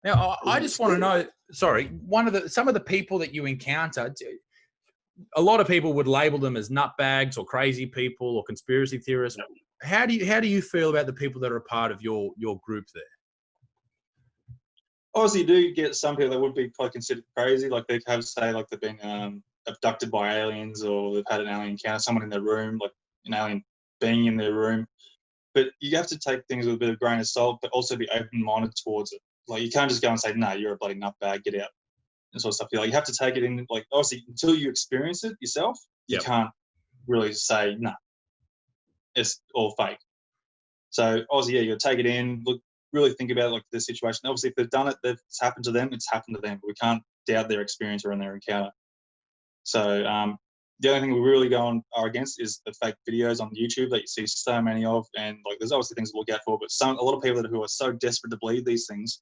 Now, I just want to know. Sorry, some of the people that you encounter. A lot of people would label them as nutbags or crazy people or conspiracy theorists. Yep. How do you feel about the people that are a part of your group there? Obviously, you do get some people that would be quite considered crazy, like they have say like they've been abducted by aliens, or they've had an alien encounter, someone in their room, like an alien being in their room. But you have to take things with a bit of grain of salt, but also be open-minded towards it. Like, you can't just go and say, "No, you're a bloody nutbag, get out," and sort of stuff. Like, you have to take it in. Like, obviously, until you experience it yourself, you Yep. can't really say, "No, it's all fake." So obviously, yeah, you take it in, look, really think about like the situation. Obviously, if they've done it, it's happened to them. It's happened to them. We can't doubt their experience or their encounter. So the only thing we really are against is the fake videos on YouTube that you see so many of, and like there's obviously things to look out for, but a lot of people who are so desperate to believe these things,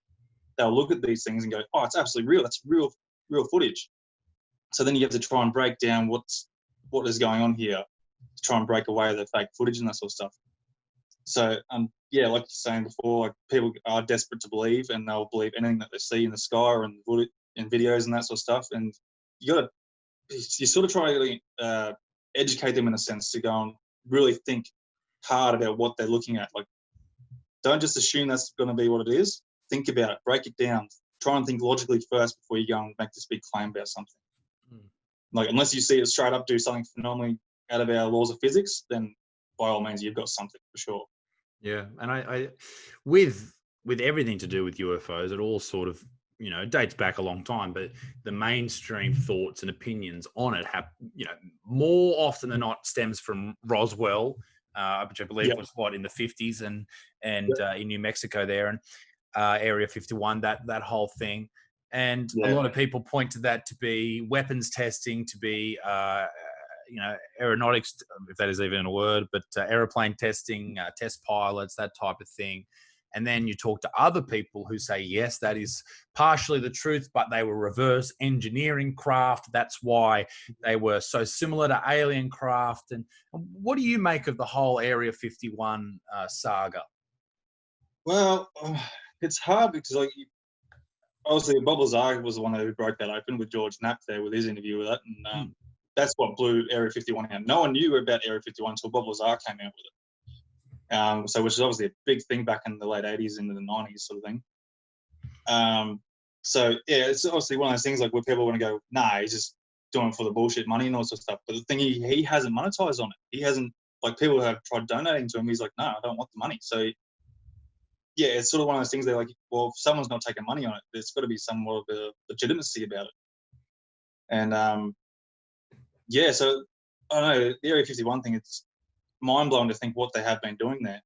they'll look at these things and go, "Oh, it's absolutely real. That's real footage." So then you have to try and break down what is going on here, to try and break away the fake footage and that sort of stuff. So yeah, like you're saying before, like people are desperate to believe, and they'll believe anything that they see in the sky or in videos and that sort of stuff. And you sort of try to educate them in a sense to go and really think hard about what they're looking at. Like, don't just assume that's going to be what it is. Think about it, break it down, try and think logically first before you go and make this big claim about something. Like, unless you see it straight up do something phenomenally out of our laws of physics, then by all means you've got something for sure. Yeah, and I with everything to do with UFOs, it all sort of, dates back a long time, but the mainstream thoughts and opinions on it have, more often than not stems from Roswell, which I believe was in the 50s, and in New Mexico there, and Area 51, that whole thing. And a lot of people point to that to be weapons testing, to be aeronautics, if that is even a word, but aeroplane testing, test pilots, that type of thing. And then you talk to other people who say, yes, that is partially the truth, but they were reverse engineering craft. That's why they were so similar to alien craft. And what do you make of the whole Area 51 saga? Well, it's hard because, like, obviously Bob Lazar was the one who broke that open with George Knapp there with his interview with it, and that's what blew Area 51 out. No one knew about Area 51 until Bob Lazar came out with it. So, which is obviously a big thing back in the late 80s into the 90s sort of thing. So yeah, it's obviously one of those things like where people want to go, nah, he's just doing it for the bullshit money and all sorts of stuff. But the thing, he hasn't monetized on it. He hasn't, like, people have tried donating to him. He's like, no, I don't want the money. So yeah, it's sort of one of those things. They're like, well, if someone's not taking money on it, there's got to be somewhat of a legitimacy about it. And yeah, so I don't know, the Area 51 thing, it's mind blowing to think what they have been doing there.